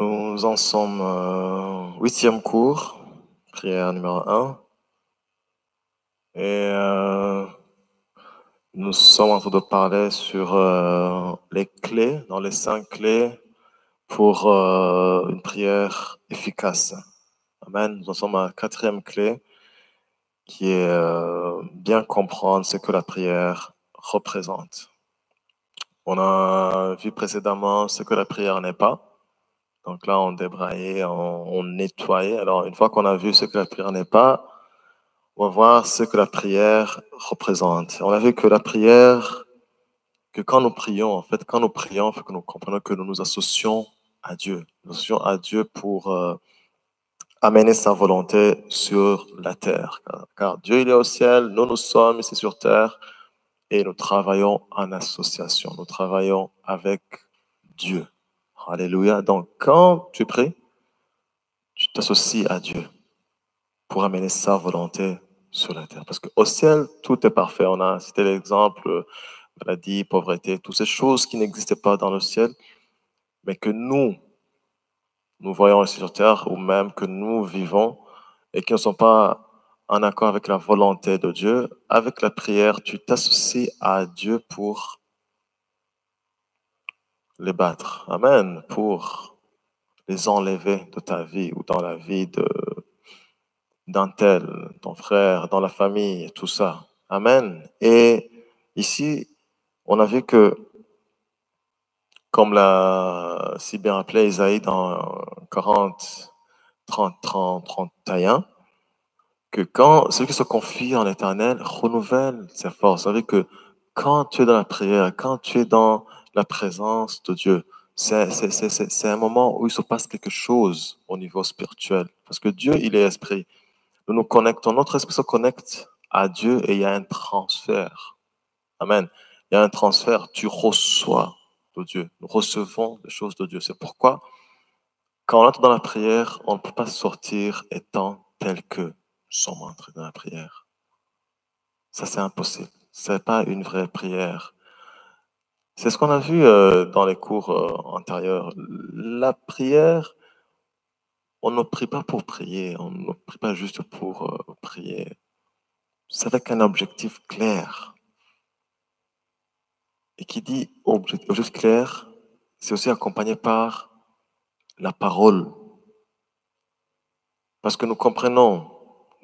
Nous en sommes au 8e cours, prière numéro 1. Et nous sommes en train de parler sur les clés, dans les 5 clés pour une prière efficace. Amen. Nous en sommes à la 4e clé qui est bien comprendre ce que la prière représente. On a vu précédemment ce que la prière n'est pas. Donc là, on débraillait, on nettoyait. Alors, une fois qu'on a vu ce que la prière n'est pas, on va voir ce que la prière représente. On a vu que la prière, que quand nous prions, en fait, quand nous prions, il faut que nous comprenions que nous nous associons à Dieu. Nous nous associons à Dieu pour amener sa volonté sur la terre. Car Dieu, il est au ciel, nous sommes ici sur terre et nous travaillons en association. Nous travaillons avec Dieu. Alléluia. Donc, quand tu pries, tu t'associes à Dieu pour amener sa volonté sur la terre. Parce qu'au ciel, tout est parfait. On a cité l'exemple, maladie, pauvreté, toutes ces choses qui n'existaient pas dans le ciel, mais que nous voyons ici sur terre, ou même que nous vivons, et qui ne sont pas en accord avec la volonté de Dieu. Avec la prière, tu t'associes à Dieu pour les battre. Amen. Pour les enlever de ta vie ou dans la vie d'un tel, ton frère, dans la famille, tout ça. Amen. Et ici, on a vu que, comme l'a si bien appelé Isaïe dans 40, 30, 30, 31, que quand celui qui se confie en l'Éternel renouvelle ses forces. Vous savez que quand tu es dans la prière, quand tu es dans la présence de Dieu, c'est un moment où il se passe quelque chose au niveau spirituel. Parce que Dieu, il est esprit. Nous nous connectons, notre esprit se connecte à Dieu et il y a un transfert. Amen. Il y a un transfert, tu reçois de Dieu. Nous recevons des choses de Dieu. C'est pourquoi, quand on entre dans la prière, on ne peut pas sortir étant tel que nous sommes entrés dans la prière. Ça, c'est impossible. Ce n'est pas une vraie prière. C'est ce qu'on a vu dans les cours antérieurs. La prière, on ne prie pas pour prier, on ne prie pas juste pour prier. C'est avec un objectif clair. Et qui dit objectif clair, c'est aussi accompagné par la parole. Parce que nous comprenons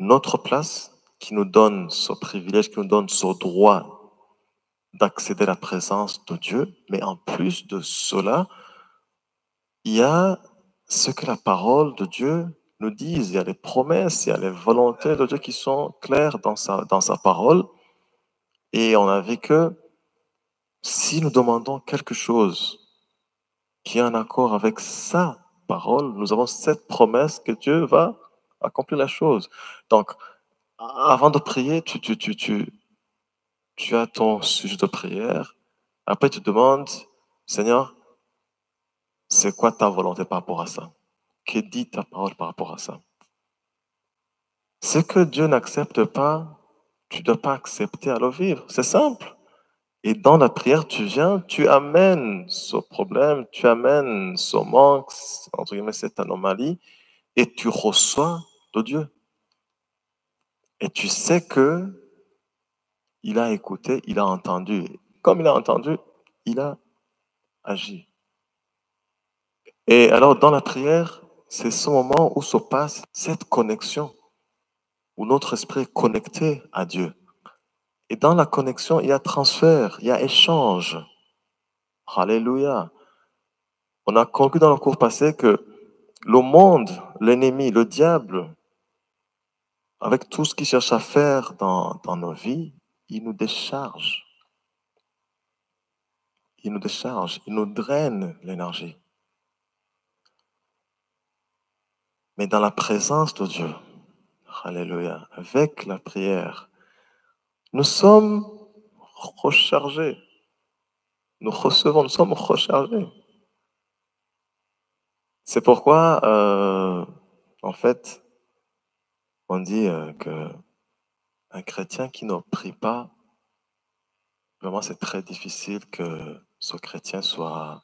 notre place qui nous donne ce privilège, qui nous donne ce droit d'accéder à la présence de Dieu. Mais en plus de cela, il y a ce que la parole de Dieu nous dit. Il y a les promesses, il y a les volontés de Dieu qui sont claires dans sa parole. Et on a vu que si nous demandons quelque chose qui est en accord avec sa parole, nous avons cette promesse que Dieu va accomplir la chose. Donc, avant de prier, tu as ton sujet de prière. Après, tu demandes, Seigneur, c'est quoi ta volonté par rapport à ça? Que dit ta parole par rapport à ça? Ce que Dieu n'accepte pas, tu ne dois pas accepter à le vivre. C'est simple. Et dans la prière, tu viens, tu amènes ce problème, tu amènes ce manque, entre guillemets, cette anomalie, et tu reçois de Dieu. Et tu sais que il a écouté, il a entendu. Comme il a entendu, il a agi. Et alors, dans la prière, c'est ce moment où se passe cette connexion, où notre esprit est connecté à Dieu. Et dans la connexion, il y a transfert, il y a échange. Alléluia. On a conclu dans le cours passé que le monde, l'ennemi, le diable, avec tout ce qu'il cherche à faire dans nos vies, il nous décharge. Il nous décharge, il nous draine l'énergie. Mais dans la présence de Dieu, alléluia, avec la prière, nous sommes rechargés. Nous recevons, nous sommes rechargés. C'est pourquoi, en fait, on dit qu'un chrétien qui ne prie pas, vraiment c'est très difficile que ce chrétien soit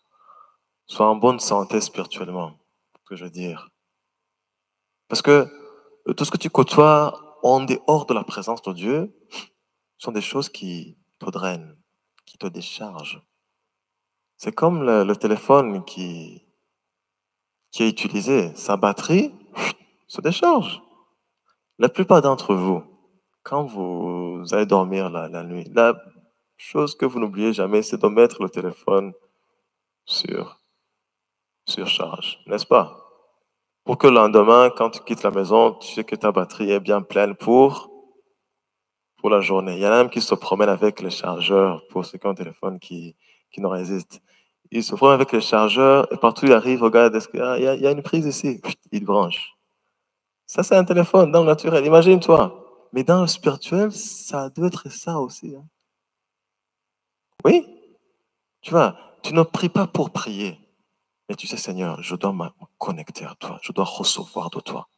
en bonne santé spirituellement. ce que je veux dire. Parce que tout ce que tu côtoies en dehors de la présence de Dieu sont des choses qui te drainent, qui te déchargent. C'est comme le téléphone qui est utilisé. Sa batterie se décharge. La plupart d'entre vous, quand vous allez dormir la nuit, la chose que vous n'oubliez jamais, c'est de mettre le téléphone sur, sur charge, n'est-ce pas? Pour que le lendemain, quand tu quittes la maison, tu sais que ta batterie est bien pleine pour la journée. Il y en a même qui se promènent avec les chargeurs, pour ceux qui ont un téléphone qui non résiste. Ils se promènent avec les chargeurs et partout ils arrivent, regarde, est-ce qu'il y a, il y a une prise ici, ils branchent. Ça, c'est un téléphone dans le naturel, imagine-toi. Mais dans le spirituel, ça doit être ça aussi, hein. Oui, tu vois, tu ne pries pas pour prier. Mais tu sais, Seigneur, je dois me connecter à toi. Je dois recevoir de toi.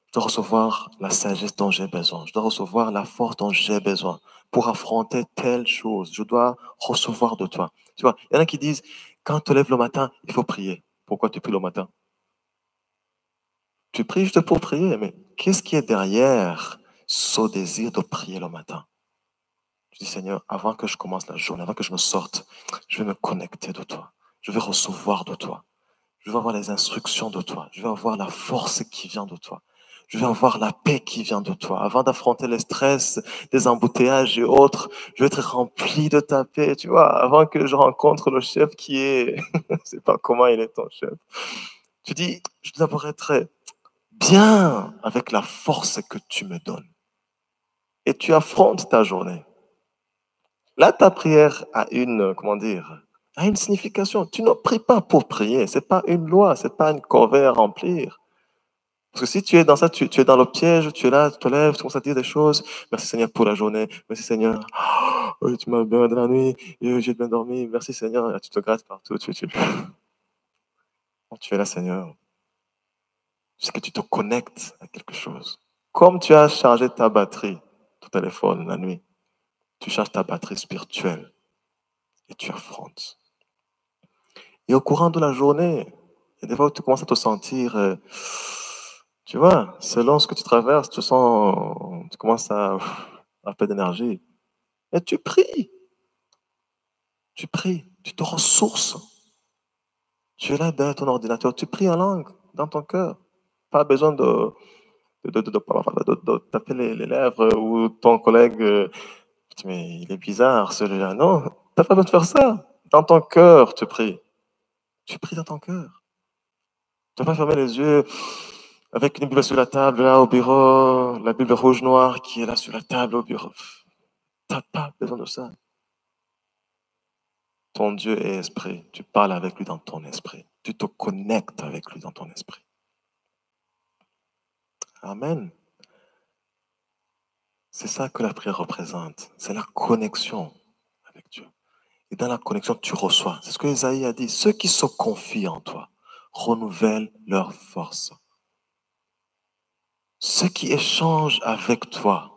Je dois recevoir la sagesse dont j'ai besoin. Je dois recevoir la force dont j'ai besoin pour affronter telle chose. Je dois recevoir de toi. Tu vois, il y en a qui disent, quand tu te lèves le matin, il faut prier. Pourquoi tu pries le matin? Tu pries juste pour prier, mais qu'est-ce qui est derrière ce désir de prier le matin? Je dis, Seigneur, avant que je commence la journée, avant que je me sorte, je vais me connecter de toi. Je vais recevoir de toi. Je vais avoir les instructions de toi. Je vais avoir la force qui vient de toi. Je vais avoir la paix qui vient de toi. Avant d'affronter les stress, des embouteillages et autres, je vais être rempli de ta paix, tu vois, avant que je rencontre le chef qui est, je sais pas comment il est ton chef. Tu dis, je dois d'abord être bien avec la force que tu me donnes. Et tu affrontes ta journée. Là, ta prière a une, comment dire, a une signification. Tu ne pries pas pour prier. C'est pas une loi, c'est pas une corvée à remplir. Parce que si tu es dans ça, tu es dans le piège, tu es là, tu te lèves, tu commences à dire des choses. Merci Seigneur pour la journée. Merci Seigneur. Oh, tu m'as bien de la nuit. J'ai bien dormi. Merci Seigneur. Et tu te grattes partout. Quand tu es là, Seigneur, c'est que tu te connectes à quelque chose. Comme tu as chargé ta batterie, ton téléphone la nuit, tu charges ta batterie spirituelle et tu affrontes. Et au courant de la journée, il y a des fois où tu commences à te sentir, tu vois, selon ce que tu traverses, tu commences à perdre d'énergie. Et tu pries, tu te ressources. Tu es là derrière ton ordinateur, tu pries en langue, dans ton cœur. Pas besoin de taper les lèvres ou ton collègue, mais il est bizarre celui-là. Non, tu n'as pas besoin de faire ça. Dans ton cœur, tu pries. Tu pries dans ton cœur. Tu n'as pas fermé les yeux avec une Bible sur la table, là, au bureau, la Bible rouge-noire qui est là sur la table au bureau. Tu n'as pas besoin de ça. Ton Dieu est esprit. Tu parles avec lui dans ton esprit. Tu te connectes avec lui dans ton esprit. Amen. C'est ça que la prière représente. C'est la connexion avec Dieu. Et dans la connexion, tu reçois. C'est ce que Isaïe a dit. Ceux qui se confient en toi renouvellent leur force. Ceux qui échangent avec toi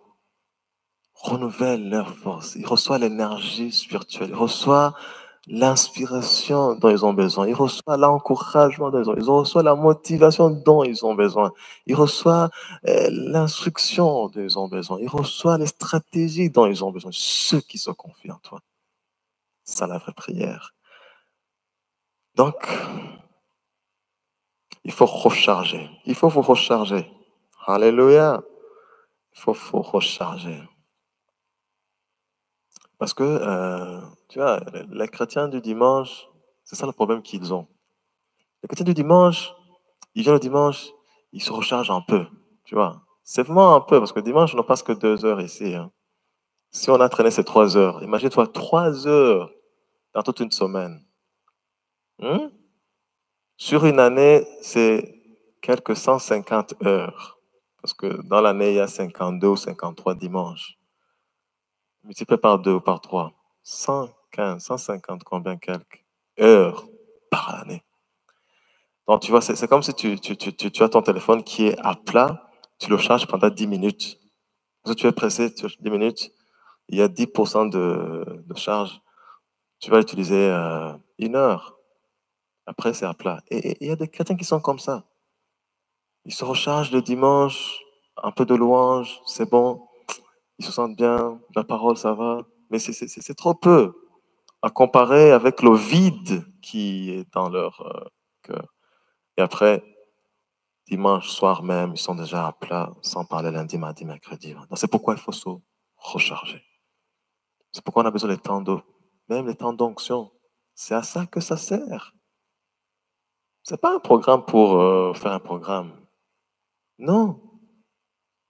renouvellent leur force. Ils reçoivent l'énergie spirituelle. Ils reçoivent l'inspiration dont ils ont besoin. Ils reçoivent l'encouragement dont ils ont besoin. Ils reçoivent la motivation dont ils ont besoin. Ils reçoivent l'instruction dont ils ont besoin. Ils reçoivent les stratégies dont ils ont besoin. Ceux qui se confient en toi. C'est la vraie prière. Donc, il faut recharger. Il faut vous recharger. Alléluia. Il faut vous recharger. Parce que, tu vois, les chrétiens du dimanche, c'est ça le problème qu'ils ont. Les chrétiens du dimanche, ils viennent le dimanche, ils se rechargent un peu, tu vois. C'est vraiment un peu, parce que dimanche, on ne passe que 2 heures ici, hein. Si on a traîné ces 3 heures, imagine-toi 3 heures dans toute une semaine. Hmm? Sur une année, c'est quelques 150 heures. Parce que dans l'année, il y a 52 ou 53 dimanches. Multiplié par 2 ou par 3. 115, 150, combien quelques heures par année. Donc, tu vois, c'est comme si tu as ton téléphone qui est à plat, tu le charges pendant 10 minutes. Si tu es pressé, 10 minutes, il y a 10% de charge. Tu vas utiliser 1 heure. Après, c'est à plat. Et il y a des chrétiens qui sont comme ça. Ils se rechargent le dimanche, un peu de louange, c'est bon. Ils se sentent bien, la parole, ça va. Mais c'est trop peu à comparer avec le vide qui est dans leur cœur. Et après, dimanche soir même, ils sont déjà à plat, sans parler lundi, mardi, mercredi. Donc c'est pourquoi il faut se recharger. C'est pourquoi on a besoin des temps d'eau, même les temps d'onction. C'est à ça que ça sert. C'est pas un programme pour faire un programme. Non.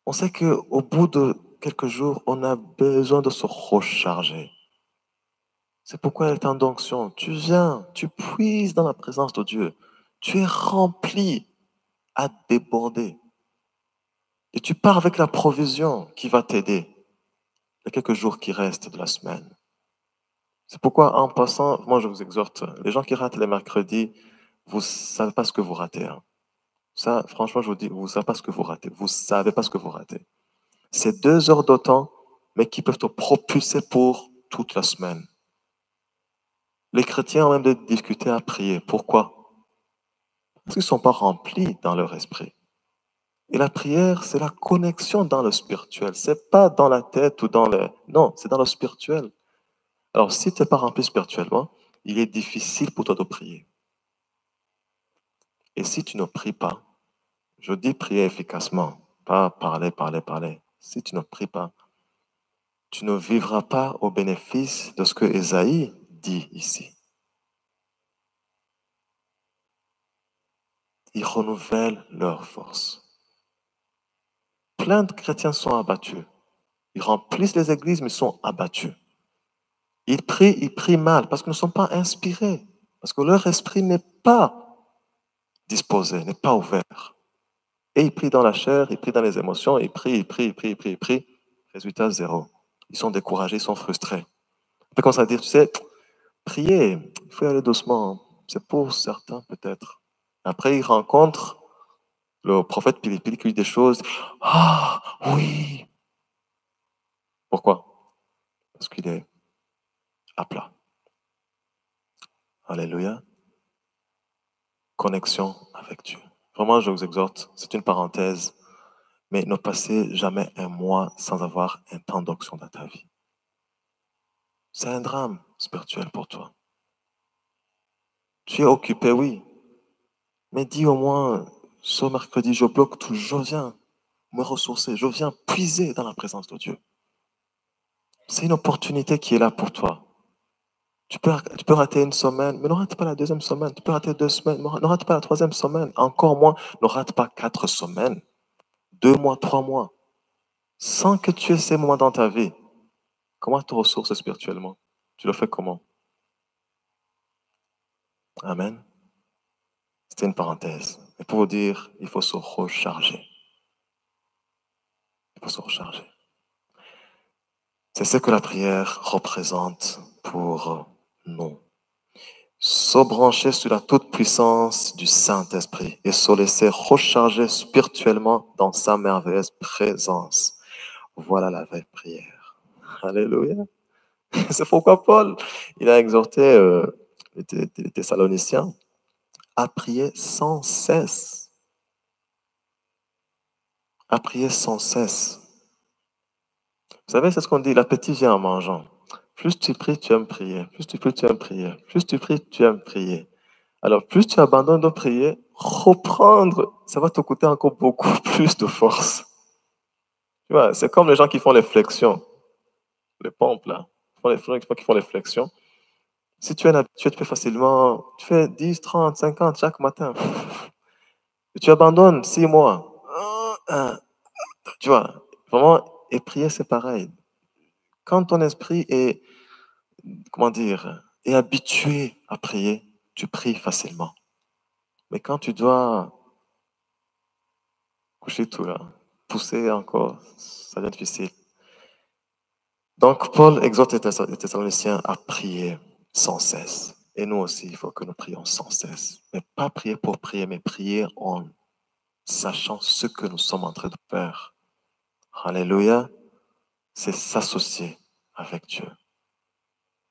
On sait qu'au bout de quelques jours, on a besoin de se recharger. C'est pourquoi il y a le temps d'onction. Tu viens, tu puises dans la présence de Dieu. Tu es rempli à déborder. Et tu pars avec la provision qui va t'aider les quelques jours qui restent de la semaine. C'est pourquoi, en passant, moi je vous exhorte, les gens qui ratent les mercredis, vous ne savez pas ce que vous ratez. Hein. Ça, franchement, je vous dis, vous ne savez pas ce que vous ratez. Vous ne savez pas ce que vous ratez. C'est 2 heures de temps, mais qui peuvent te propulser pour toute la semaine. Les chrétiens ont même des difficultés à prier. Pourquoi? Parce qu'ils ne sont pas remplis dans leur esprit. Et la prière, c'est la connexion dans le spirituel. C'est pas dans la tête ou dans le... Non, c'est dans le spirituel. Alors, si tu n'es pas rempli spirituellement, il est difficile pour toi de prier. Et si tu ne pries pas, je dis prier efficacement, pas parler, parler, parler. Si tu ne pries pas, tu ne vivras pas au bénéfice de ce que Ésaïe dit ici. Ils renouvellent leur force. Plein de chrétiens sont abattus. Ils remplissent les églises, mais sont abattus. Ils prient mal parce qu'ils ne sont pas inspirés, parce que leur esprit n'est pas disposé, n'est pas ouvert. Et ils prient dans la chair, ils prient dans les émotions, ils prient, ils prient, ils prient, ils prient, ils prient. Résultat, zéro. Ils sont découragés, ils sont frustrés. Après, quand ça dire, tu sais, prier, il faut y aller doucement. C'est pour certains peut-être. Après, ils rencontrent le prophète Pili qui dit des choses. Ah, oui. Pourquoi? Parce qu'il est à plat. Alléluia. Connexion avec Dieu. Vraiment, je vous exhorte, c'est une parenthèse, mais ne passez jamais un mois sans avoir un temps d'onction dans ta vie. C'est un drame spirituel pour toi. Tu es occupé, oui, mais dis au moins, ce mercredi, je bloque tout, je viens me ressourcer, je viens puiser dans la présence de Dieu. C'est une opportunité qui est là pour toi. Tu peux rater une semaine, mais ne rate pas la deuxième semaine. Tu peux rater 2 semaines, ne rate pas la troisième semaine. Encore moins, ne rate pas 4 semaines, 2 mois, 3 mois. Sans que tu aies ces moments dans ta vie, comment te ressources spirituellement? Tu le fais comment? Amen. C'était une parenthèse. Mais pour vous dire, il faut se recharger. Il faut se recharger. C'est ce que la prière représente pour nous. Se brancher sur la toute-puissance du Saint-Esprit et se laisser recharger spirituellement dans sa merveilleuse présence. Voilà la vraie prière. Alléluia. C'est pourquoi Paul, il a exhorté les Thessaloniciens à prier sans cesse. À prier sans cesse. Vous savez, c'est ce qu'on dit, l'appétit vient en mangeant. Plus tu pries, tu aimes prier. Plus tu pries, tu aimes prier. Plus tu pries, tu aimes prier. Alors, plus tu abandonnes de prier, reprendre, ça va te coûter encore beaucoup plus de force. Tu vois, c'est comme les gens qui font les flexions, les pompes là, qui font les flexions. Si tu es un habitué, tu fais facilement, tu fais 10, 30, 50 chaque matin. Et tu abandonnes 6 mois. Tu vois, vraiment, et prier, c'est pareil. Quand ton esprit est, comment dire, est habitué à prier, tu pries facilement. Mais quand tu dois coucher tout là, pousser encore, ça devient difficile. Donc, Paul exhorte les Thessaloniciens à prier sans cesse. Et nous aussi, il faut que nous prions sans cesse. Mais pas prier pour prier, mais prier en sachant ce que nous sommes en train de faire. Alléluia. C'est s'associer avec Dieu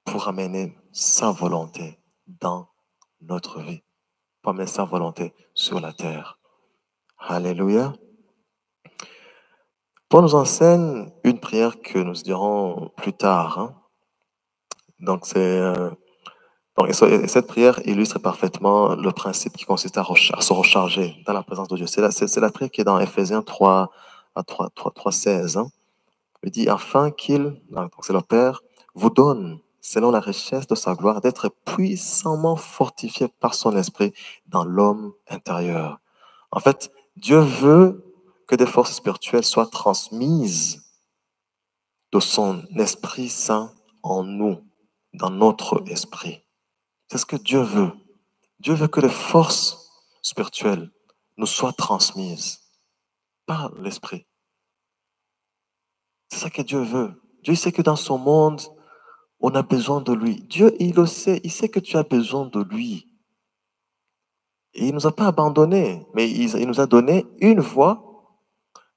pour amener sa volonté dans notre vie. pour amener sa volonté sur la terre. Alléluia. Paul nous enseigne une prière que nous dirons plus tard. Hein. Donc, et cette prière illustre parfaitement le principe qui consiste à se recharger dans la présence de Dieu. C'est la prière qui est dans Éphésiens 3:16. Hein. Il dit, afin qu'il, donc c'est le Père, vous donne, selon la richesse de sa gloire, d'être puissamment fortifié par son esprit dans l'homme intérieur. En fait, Dieu veut que des forces spirituelles soient transmises de son Esprit Saint en nous, dans notre esprit. C'est ce que Dieu veut. Dieu veut que les forces spirituelles nous soient transmises par l'Esprit. C'est ça que Dieu veut. Dieu sait que dans son monde, on a besoin de lui. Dieu, il le sait. Il sait que tu as besoin de lui. Et il ne nous a pas abandonnés, mais il nous a donné une voie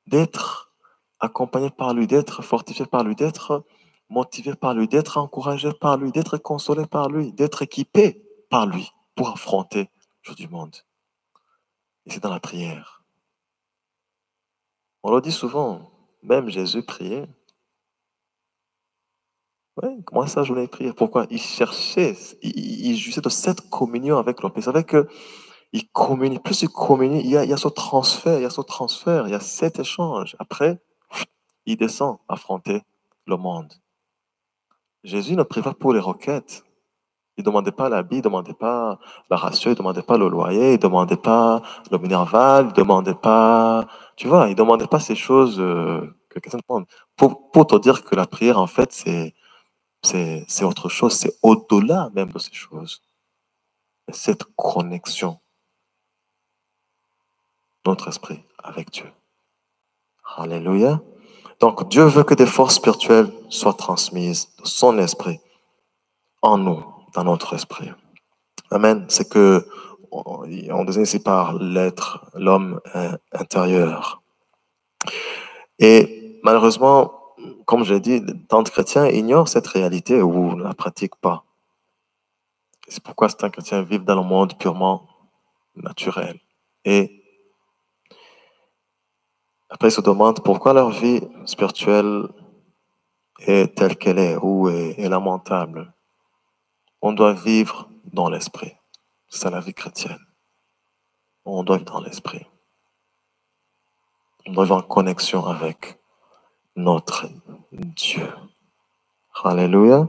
d'être accompagné par lui, d'être fortifié par lui, d'être motivé par lui, d'être encouragé par lui, d'être consolé par lui, d'être équipé par lui pour affronter le jour du monde. Et c'est dans la prière. On le dit souvent, même Jésus priait. Ouais, comment ça, je voulais prier? Pourquoi? Il cherchait, il jouissait de cette communion avec le Père. Il savait que il communie, plus il communie, il y a ce transfert, il y a cet échange. Après, il descend affronter le monde. Jésus ne prie pas pour les requêtes. Il ne demandait pas l'habit, il ne demandait pas la ration, il ne demandait pas le loyer, il ne demandait pas le minerval, il ne demandait pas... Tu vois, il ne demandait pas ces choses que quelqu'un demande. Pour te dire que la prière, en fait, c'est autre chose, c'est au-delà même de ces choses. Cette connexion de notre esprit avec Dieu. Alléluia. Donc, Dieu veut que des forces spirituelles soient transmises de son esprit en nous, dans notre esprit. Amen. C'est que on désigne ici par l'être, l'homme intérieur. Et malheureusement, comme je l'ai dit, tant de chrétiens ignorent cette réalité ou ne la pratiquent pas. C'est pourquoi certains chrétiens vivent dans le monde purement naturel. Et après, ils se demandent pourquoi leur vie spirituelle est telle qu'elle est ou est lamentable. On doit vivre dans l'esprit. C'est la vie chrétienne. On doit vivre dans l'esprit. On doit vivre en connexion avec notre Dieu. Alléluia.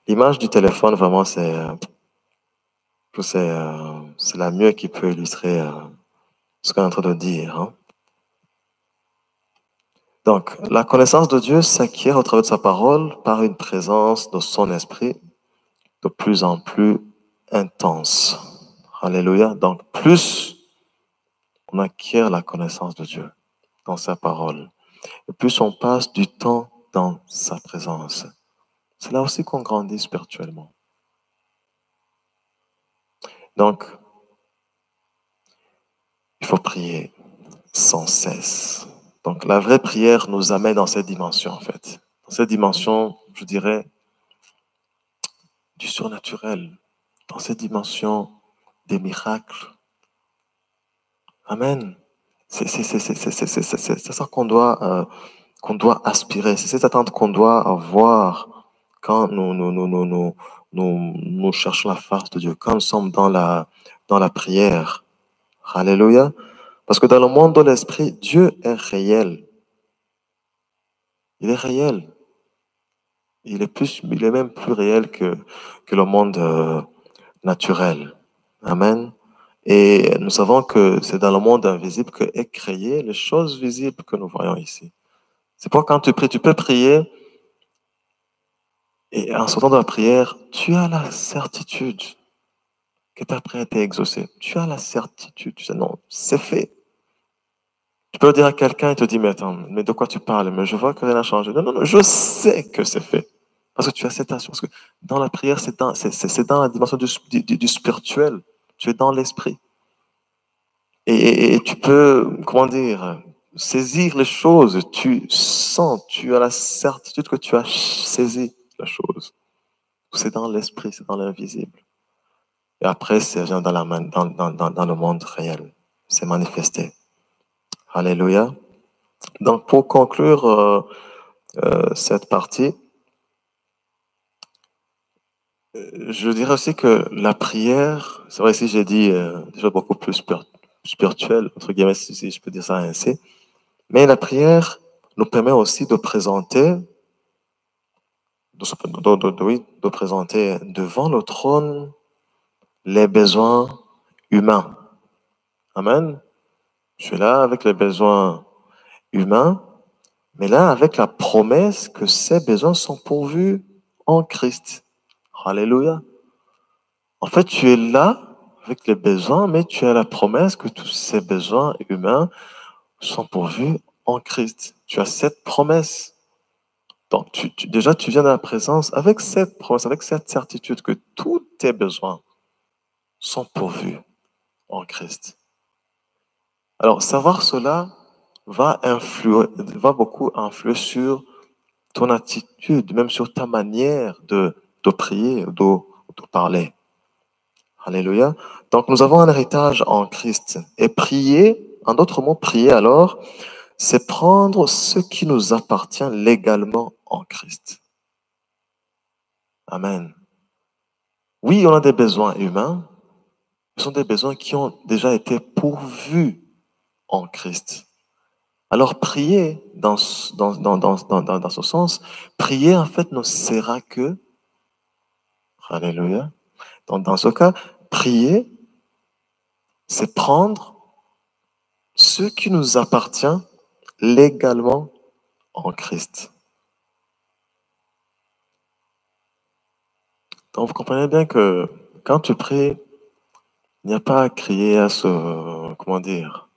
L'image du téléphone, vraiment, c'est la mieux qui peut illustrer ce qu'on est en train de dire. Hein. Donc, la connaissance de Dieu s'acquiert au travers de sa parole par une présence de son esprit de plus en plus intense. Alléluia. Donc, plus on acquiert la connaissance de Dieu dans sa parole, et plus on passe du temps dans sa présence. C'est là aussi qu'on grandit spirituellement. Donc, il faut prier sans cesse. Donc, la vraie prière nous amène dans cette dimension, en fait. Dans cette dimension, je dirais, du surnaturel. Dans cette dimension des miracles. Amen. C'est ça qu'on doit aspirer. C'est cette attente qu'on doit avoir quand nous cherchons la face de Dieu, quand nous sommes dans la prière. Alléluia. Parce que dans le monde de l'esprit, Dieu est réel. Il est réel. Il est même plus réel que le monde naturel. Amen. Et nous savons que c'est dans le monde invisible que est créé les choses visibles que nous voyons ici. C'est pourquoi quand tu pries, tu peux prier et en sortant de la prière, tu as la certitude que ta prière a été exaucée. Tu as la certitude. Tu sais, non, c'est fait. Tu peux le dire à quelqu'un, il te dit, mais attends, mais de quoi tu parles? Mais je vois que rien n'a changé. Non, non, non, je sais que c'est fait. Parce que tu as cette assurance. Parce que dans la prière, c'est dans la dimension du spirituel. Tu es dans l'esprit. Et tu peux, comment dire, saisir les choses. Tu sens, tu as la certitude que tu as saisi la chose. C'est dans l'esprit, c'est dans l'invisible. Et après, ça vient dans le monde réel. C'est manifesté. Alléluia. Donc, pour conclure cette partie, je dirais aussi que la prière, c'est vrai, ici j'ai dit déjà beaucoup plus spirituel, entre guillemets, si je peux dire ça ainsi. Mais la prière nous permet aussi de présenter, de présenter devant le trône les besoins humains. Amen. Je suis là avec les besoins humains, mais là avec la promesse que ces besoins sont pourvus en Christ. Alléluia. En fait, tu es là avec les besoins, mais tu as la promesse que tous ces besoins humains sont pourvus en Christ. Tu as cette promesse. Donc, déjà, tu viens de la présence avec cette promesse, avec cette certitude que tous tes besoins sont pourvus en Christ. Alors, savoir cela va beaucoup influer sur ton attitude, même sur ta manière de prier, de parler. Alléluia. Donc, nous avons un héritage en Christ. Et prier, en d'autres mots, prier alors, c'est prendre ce qui nous appartient légalement en Christ. Amen. Oui, on a des besoins humains. Ce sont des besoins qui ont déjà été pourvus en Christ. Alors, prier dans ce sens, prier en fait ne sera que, alléluia, donc dans ce cas, prier, c'est prendre ce qui nous appartient légalement en Christ. Donc, vous comprenez bien que quand tu pries, il n'y a pas à crier, à se, comment dire,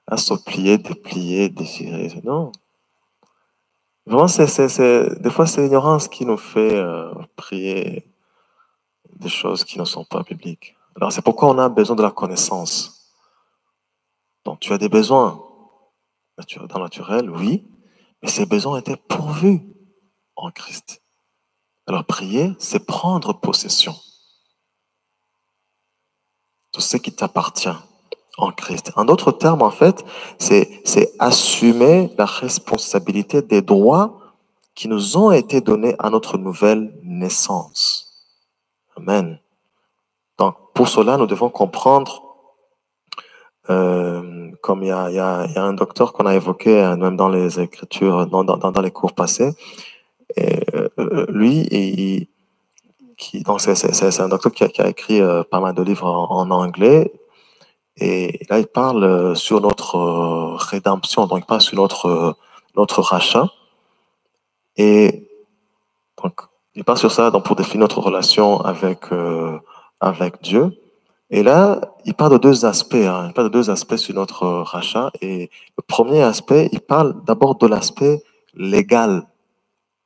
à se plier, déplier, déchirer. Non. Vraiment, des fois, c'est l'ignorance qui nous fait prier des choses qui ne sont pas bibliques. Alors, c'est pourquoi on a besoin de la connaissance. Donc, tu as des besoins dans le naturel, oui, mais ces besoins étaient pourvus en Christ. Alors, prier, c'est prendre possession de ce qui t'appartient en Christ. En d'autres termes, en fait, c'est assumer la responsabilité des droits qui nous ont été donnés à notre nouvelle naissance. Amen. Donc, pour cela, nous devons comprendre, comme il y a un docteur qu'on a évoqué même dans les Écritures, dans les cours passés, et, lui, donc c'est un docteur qui a écrit pas mal de livres en anglais. Et là, il parle sur notre rédemption, donc il parle sur notre rachat. Et donc, il parle sur ça donc, pour définir notre relation avec Dieu. Et là, il parle de deux aspects. Il parle de deux aspects sur notre rachat. Et le premier aspect, il parle d'abord de l'aspect légal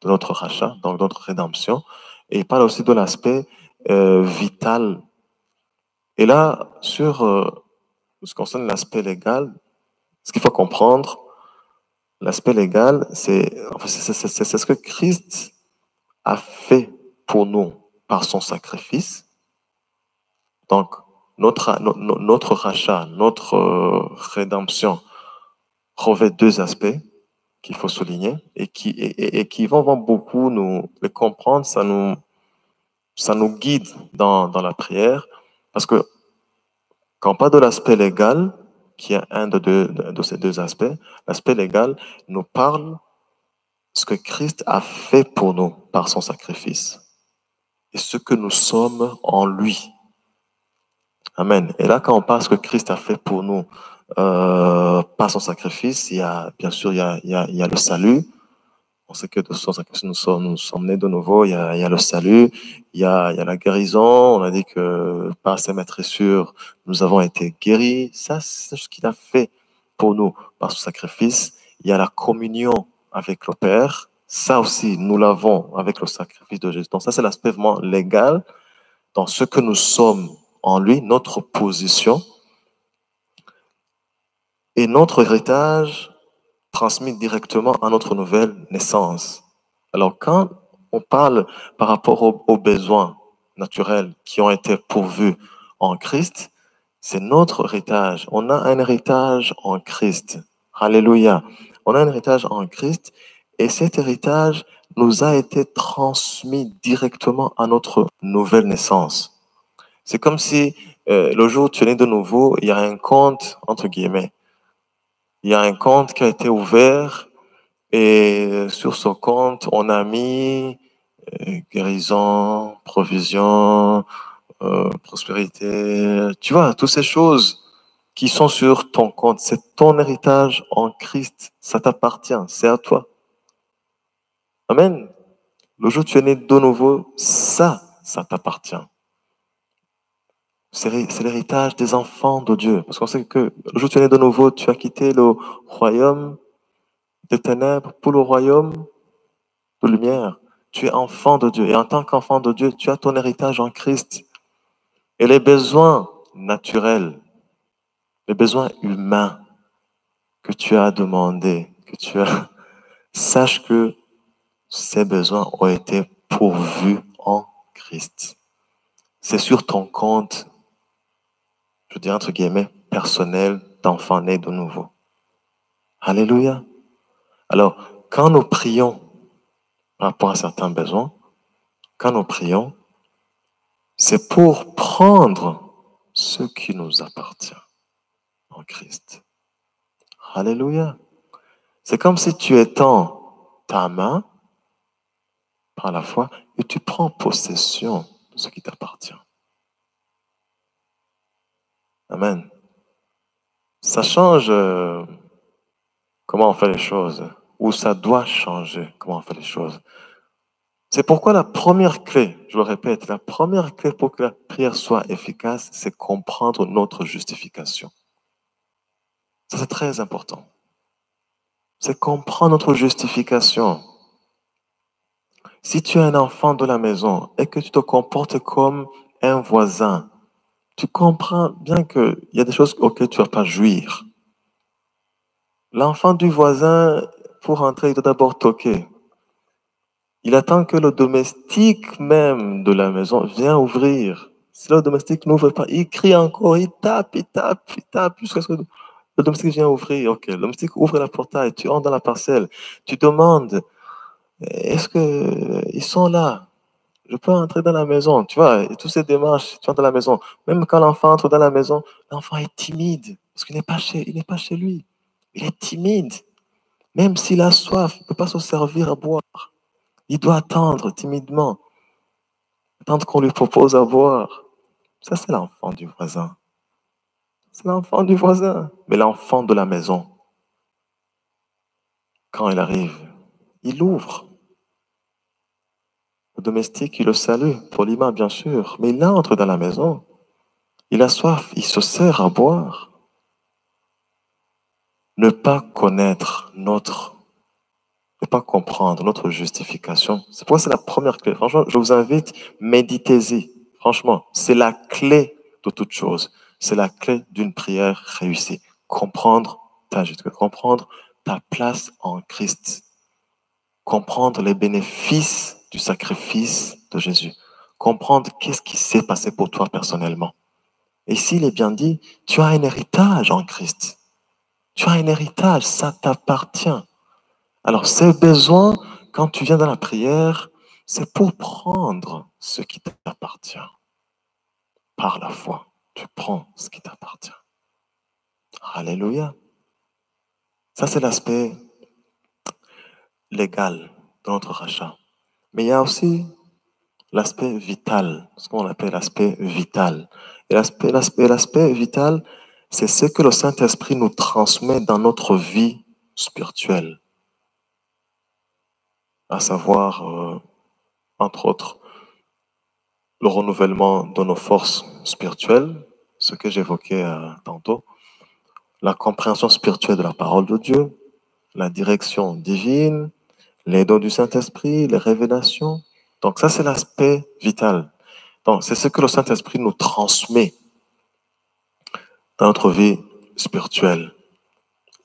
de notre rachat, donc de notre rédemption. Et il parle aussi de l'aspect vital. Et là, sur ce qui concerne l'aspect légal, ce qu'il faut comprendre, l'aspect légal, c'est ce que Christ a fait pour nous par son sacrifice. Donc, notre rachat, notre rédemption revêt deux aspects qu'il faut souligner et qui vont beaucoup nous les comprendre, ça nous guide dans la prière. Parce que quand on parle de l'aspect légal, qui est un de ces deux aspects, l'aspect légal nous parle ce que Christ a fait pour nous par son sacrifice et ce que nous sommes en lui. Amen. Et là, quand on parle de ce que Christ a fait pour nous par son sacrifice, il y a, bien sûr, il y a le salut. On sait que de son sacrifice, nous sommes nés de nouveau. Il y a le salut, il y a la guérison. On a dit que par ses maîtressures, nous avons été guéris. Ça, c'est ce qu'il a fait pour nous par son sacrifice. Il y a la communion avec le Père. Ça aussi, nous l'avons avec le sacrifice de Jésus. Donc ça, c'est l'aspect vraiment légal dans ce que nous sommes en lui, notre position et notre héritage transmis directement à notre nouvelle naissance. Alors, quand on parle par rapport aux besoins naturels qui ont été pourvus en Christ, c'est notre héritage. On a un héritage en Christ. Alléluia. On a un héritage en Christ et cet héritage nous a été transmis directement à notre nouvelle naissance. C'est comme si le jour où tu es né de nouveau, il y a un compte, entre guillemets. Il y a un compte qui a été ouvert et sur ce compte, on a mis guérison, provision, prospérité. Tu vois, toutes ces choses qui sont sur ton compte, c'est ton héritage en Christ. Ça t'appartient, c'est à toi. Amen. Le jour où tu es né de nouveau, ça t'appartient. C'est l'héritage des enfants de Dieu. Parce qu'on sait que le jour où tu es né de nouveau, tu as quitté le royaume des ténèbres pour le royaume de lumière. Tu es enfant de Dieu. Et en tant qu'enfant de Dieu, tu as ton héritage en Christ. Et les besoins naturels, les besoins humains que tu as demandés, sache que ces besoins ont été pourvus en Christ. C'est sur ton compte, je dis entre guillemets, personnel d'enfant né de nouveau. Alléluia. Alors, quand nous prions par rapport à certains besoins, quand nous prions, c'est pour prendre ce qui nous appartient en Christ. Alléluia. C'est comme si tu étends ta main par la foi et tu prends possession de ce qui t'appartient. Amen. Ça change comment on fait les choses, ou ça doit changer comment on fait les choses. C'est pourquoi la première clé, je le répète, la première clé pour que la prière soit efficace, c'est comprendre notre justification. Ça, c'est très important. C'est comprendre notre justification. Si tu es un enfant de la maison et que tu te comportes comme un voisin, tu comprends bien qu'il y a des choses auxquelles tu ne vas pas jouir. L'enfant du voisin, pour entrer, il doit d'abord toquer. Il attend que le domestique même de la maison vienne ouvrir. Si le domestique n'ouvre pas, il crie encore, il tape, jusqu'à ce que le domestique vienne ouvrir. Ok, le domestique ouvre la portail, tu entres dans la parcelle, tu demandes, est-ce qu'ils sont là? Je peux entrer dans la maison, tu vois, et toutes ces démarches, tu entres dans la maison. Même quand l'enfant entre dans la maison, l'enfant est timide, parce qu'il il n'est pas chez lui. Il est timide. Même s'il a soif, il ne peut pas se servir à boire. Il doit attendre timidement, attendre qu'on lui propose à boire. Ça, c'est l'enfant du voisin. C'est l'enfant du voisin. Mais l'enfant de la maison, quand il arrive, il ouvre. Le domestique, il le salue, poliment, bien sûr, mais il entre dans la maison. Il a soif, il se sert à boire. Ne pas connaître ne pas comprendre notre justification. C'est pourquoi c'est la première clé. Franchement, je vous invite, méditez-y. Franchement, c'est la clé de toute chose. C'est la clé d'une prière réussie. Comprendre ta justification, comprendre ta place en Christ. Comprendre les bénéfices du sacrifice de Jésus. Comprendre qu'est-ce qui s'est passé pour toi personnellement. Et s'il est bien dit, tu as un héritage en Christ. Tu as un héritage, ça t'appartient. Alors, ces besoins, quand tu viens dans la prière, c'est pour prendre ce qui t'appartient. Par la foi, tu prends ce qui t'appartient. Alléluia. Ça, c'est l'aspect légal de notre rachat. Mais il y a aussi l'aspect vital, ce qu'on appelle l'aspect vital. Et l'aspect vital, c'est ce que le Saint-Esprit nous transmet dans notre vie spirituelle. À savoir, entre autres, le renouvellement de nos forces spirituelles, ce que j'évoquais tantôt, la compréhension spirituelle de la parole de Dieu, la direction divine, les dons du Saint-Esprit, les révélations. Donc ça, c'est l'aspect vital. Donc c'est ce que le Saint-Esprit nous transmet dans notre vie spirituelle.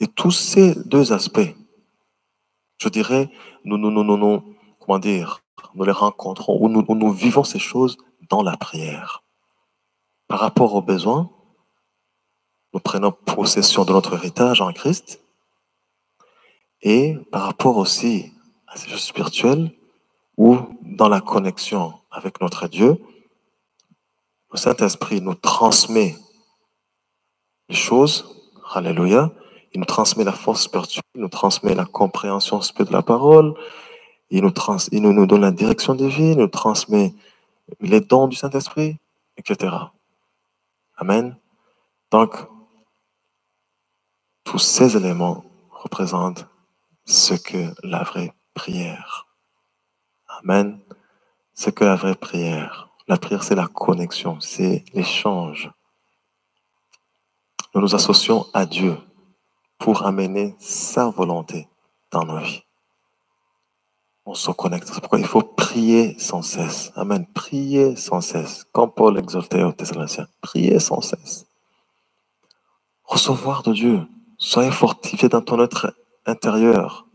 Et tous ces deux aspects, je dirais, comment dire, nous les rencontrons ou nous vivons ces choses dans la prière. par rapport aux besoins, nous prenons possession de notre héritage en Christ. Et par rapport aussi à ces choses spirituelles, ou dans la connexion avec notre Dieu, le Saint-Esprit nous transmet les choses. Alléluia. Il nous transmet la force spirituelle, il nous transmet la compréhension spirituelle de la parole, il nous donne la direction divine, il nous transmet les dons du Saint-Esprit, etc. Amen. Donc, tous ces éléments représentent ce que la vraie prière. Amen. Ce que la vraie prière. La prière, c'est la connexion, c'est l'échange. Nous nous associons à Dieu pour amener sa volonté dans nos vies. On se connecte. C'est pourquoi il faut prier sans cesse. Amen. Prier sans cesse. Comme Paul exhortait aux Thessaloniciens. Prier sans cesse. Recevoir de Dieu. Soyez fortifiés dans ton être intérieur.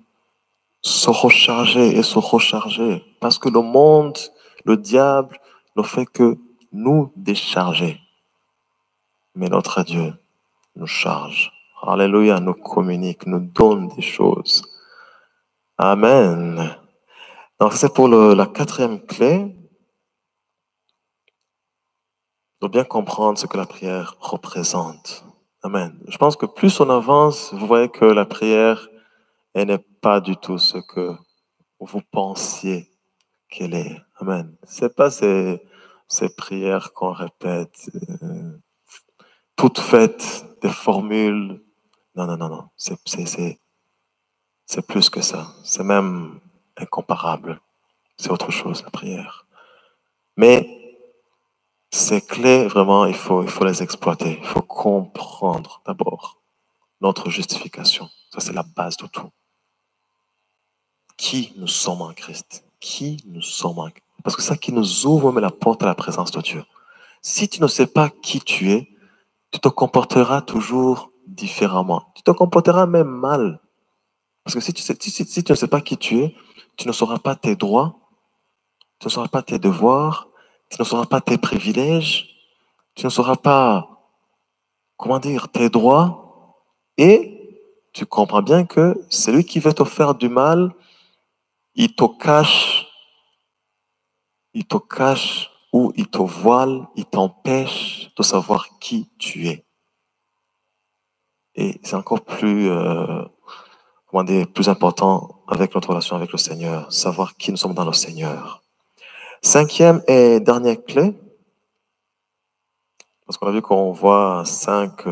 Se recharger et se recharger. Parce que le monde, le diable, ne fait que nous décharger. Mais notre Dieu nous charge. Alléluia, nous communique, nous donne des choses. Amen. Donc, c'est pour la quatrième clé de bien comprendre ce que la prière représente. Amen. Je pense que plus on avance, vous voyez que la prière, elle n'est pas du tout ce que vous pensiez qu'elle est. Amen. C'est pas ces prières qu'on répète, toutes faites, des formules. Non, non, non, non. C'est plus que ça. C'est même incomparable. C'est autre chose, la prière. Mais ces clés, vraiment, il faut les exploiter. Il faut comprendre d'abord notre justification. Ça, c'est la base de tout. Qui nous sommes en Christ. Qui nous sommes en Christ. Parce que c'est ça qui nous ouvre même la porte à la présence de Dieu. Si tu ne sais pas qui tu es, tu te comporteras toujours différemment. Tu te comporteras même mal. Parce que si tu ne sais pas qui tu es, tu ne sauras pas tes droits, tu ne sauras pas tes devoirs, tu ne sauras pas tes privilèges, tu ne sauras pas, comment dire, tes droits, et tu comprends bien que celui qui veut te faire du mal, il te cache ou il te voile, il t'empêche de savoir qui tu es. Et c'est encore plus, comment dire, plus important avec notre relation avec le Seigneur, savoir qui nous sommes dans le Seigneur. Cinquième et dernière clé, parce qu'on a vu qu'on voit cinq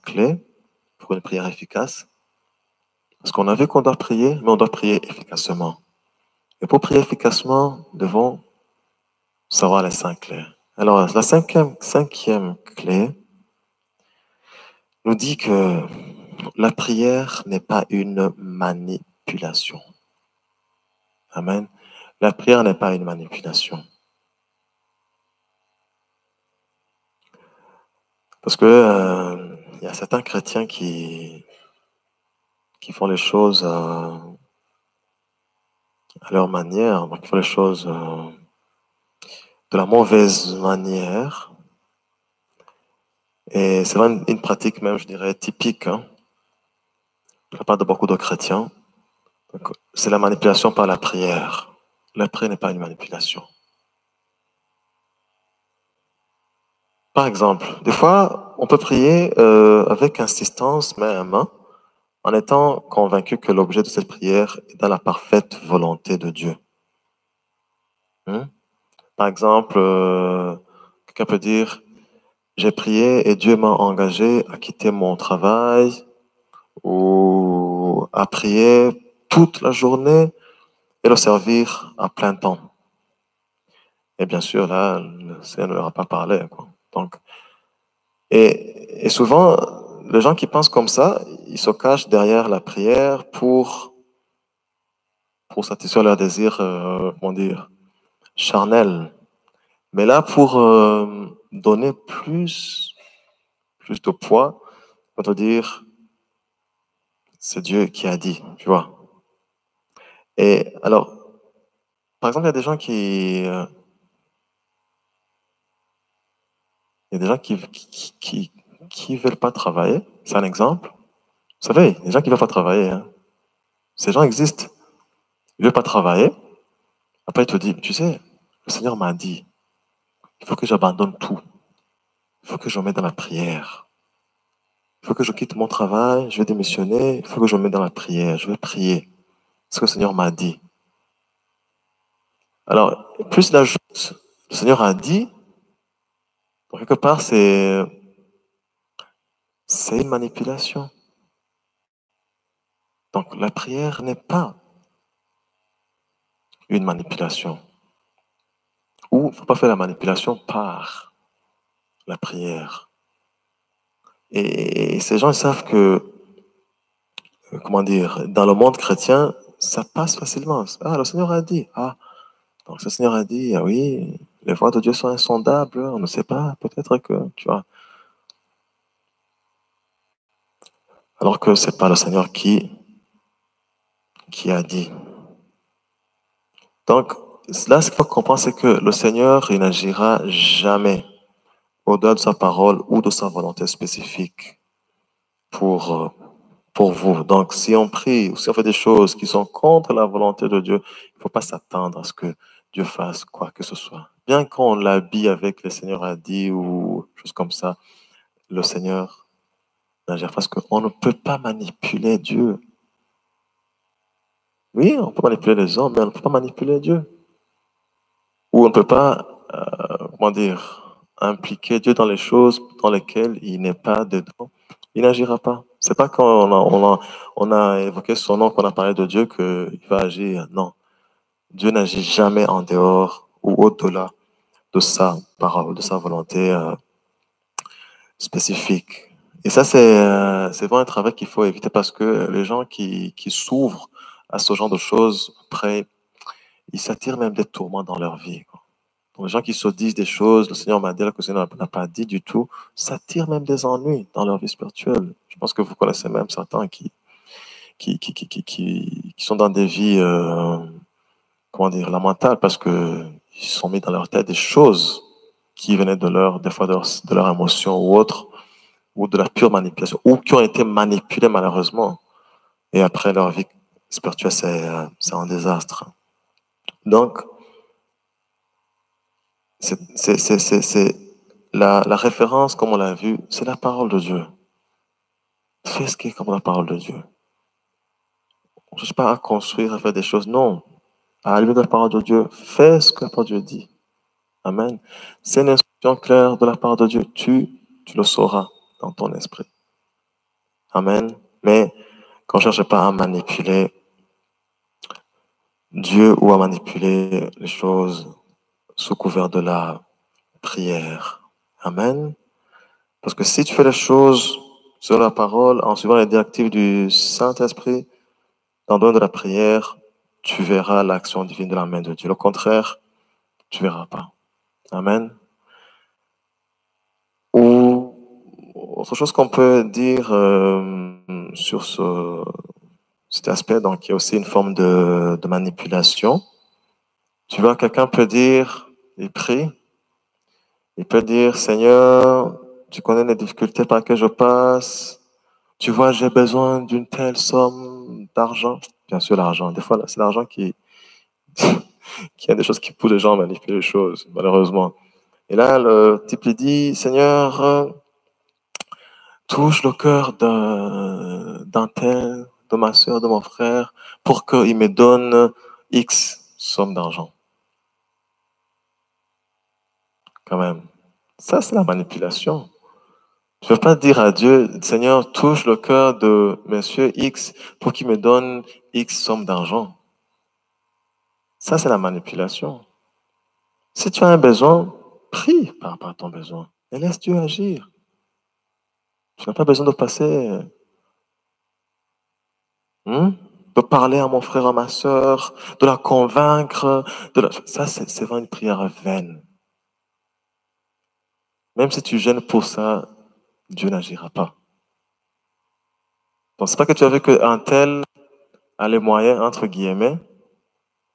clés pour une prière efficace. Parce qu'on a vu qu'on doit prier, mais on doit prier efficacement. Et pour prier efficacement, nous devons savoir les cinq clés. Alors, la cinquième clé nous dit que la prière n'est pas une manipulation. Amen. La prière n'est pas une manipulation. Parce que il y a certains chrétiens qui font les choses à leur manière, donc qui font les choses de la mauvaise manière. Et c'est vraiment une pratique même, je dirais, typique de la part de beaucoup de chrétiens. C'est la manipulation par la prière. La prière n'est pas une manipulation. Par exemple, des fois, on peut prier avec insistance même, en étant convaincu que l'objet de cette prière est dans la parfaite volonté de Dieu. Par exemple, quelqu'un peut dire, j'ai prié et Dieu m'a engagé à quitter mon travail ou à prier toute la journée et le servir à plein temps. Et bien sûr, là, le Seigneur ne leur a pas parlé, quoi. Donc, et souvent, les gens qui pensent comme ça, ils se cachent derrière la prière pour satisfaire leurs désirs, comment dire, charnels. Mais là, pour donner plus de poids, on va te dire, c'est Dieu qui a dit, tu vois. Et alors, par exemple, il y a des gens Il y a des gens qui veulent pas travailler. C'est un exemple. Vous savez, il y a des gens qui veulent pas travailler. Hein. Ces gens existent. Ils veulent pas travailler. Après, il te dit, tu sais, le Seigneur m'a dit, il faut que j'abandonne tout. Il faut que je me mette dans la prière. Il faut que je quitte mon travail, je vais démissionner, il faut que je me mette dans la prière, je vais prier. C'est ce que le Seigneur m'a dit. Alors, plus il ajoute, le Seigneur a dit, quelque part, c'est une manipulation. Donc, la prière n'est pas une manipulation. Ou, il ne faut pas faire la manipulation par la prière. Et ces gens, ils savent que, comment dire, dans le monde chrétien, ça passe facilement. Ah, le Seigneur a dit. Ah, donc le Seigneur a dit, ah oui, les voies de Dieu sont insondables, on ne sait pas, peut-être que, tu vois. Alors que c'est pas le Seigneur qui a dit. Donc, là, ce qu'il faut comprendre, c'est que le Seigneur, il n'agira jamais au-delà de sa parole ou de sa volonté spécifique pour, pour vous. Donc, si on prie ou si on fait des choses qui sont contre la volonté de Dieu, il ne faut pas s'attendre à ce que Dieu fasse quoi que ce soit. Bien qu'on l'habille avec le Seigneur a dit ou choses comme ça, le Seigneur n'agira pas parce qu'on ne peut pas manipuler Dieu. Oui, on peut manipuler les hommes, mais on ne peut pas manipuler Dieu. Ou on ne peut pas, comment dire, impliquer Dieu dans les choses dans lesquelles il n'est pas dedans. Il n'agira pas. C'est pas quand on a évoqué son nom, qu'on a parlé de Dieu, qu'il va agir. Non. Dieu n'agit jamais en dehors ou au-delà de sa parole, de sa volonté spécifique. Et ça, c'est vraiment un travail qu'il faut éviter parce que les gens qui s'ouvrent à ce genre de choses, après, ils s'attirent même des tourments dans leur vie. Quoi. Donc, les gens qui se disent des choses, le Seigneur m'a dit, là, que le Seigneur n'a pas dit du tout, s'attirent même des ennuis dans leur vie spirituelle. Je pense que vous connaissez même certains qui sont dans des vies, comment dire, lamentables parce que ils se sont mis dans leur tête des choses qui venaient de leur, des fois de leur émotion ou autre, ou de la pure manipulation, ou qui ont été manipulés malheureusement. Et après, leur vie spirituelle, c'est un désastre. Donc, c'est la référence, comme on l'a vu, c'est la parole de Dieu. Fais ce qui est comme la parole de Dieu. On ne cherche pas à construire, à faire des choses. Non. À la lumière de la parole de Dieu, fais ce que la parole de Dieu dit. Amen. C'est une instruction claire de la part de Dieu. Tu le sauras dans ton esprit. Amen. Mais qu'on ne cherche pas à manipuler Dieu ou à manipuler les choses sous couvert de la prière. Amen. Parce que si tu fais les choses sur la parole, en suivant les directives du Saint-Esprit, dans le domaine de la prière, tu verras l'action divine de la main de Dieu. Le contraire, tu ne verras pas. Amen. Ou autre chose qu'on peut dire sur cet aspect, donc il y a aussi une forme de manipulation. Tu vois, quelqu'un peut dire, il prie, il peut dire, Seigneur, tu connais les difficultés par lesquelles je passe, tu vois, j'ai besoin d'une telle somme d'argent. Bien sûr, l'argent. Des fois, c'est l'argent qui a des choses qui poussent les gens à manipuler les choses, malheureusement. Et là, le type lui dit, Seigneur, touche le cœur d'un tel, de ma soeur, de mon frère, pour qu'il me donne X somme d'argent. Quand même. Ça, c'est la manipulation. Je ne peux pas dire à Dieu, Seigneur, touche le cœur de monsieur X pour qu'il me donne X somme d'argent. Ça, c'est la manipulation. Si tu as un besoin, prie par rapport à ton besoin et laisse Dieu agir. Tu n'as pas besoin de passer, de parler à mon frère, à ma soeur, de la convaincre. Ça, c'est vraiment une prière vaine. Même si tu gênes pour ça, Dieu n'agira pas. Donc, c'est pas que tu as vu qu'un tel a les moyens, entre guillemets.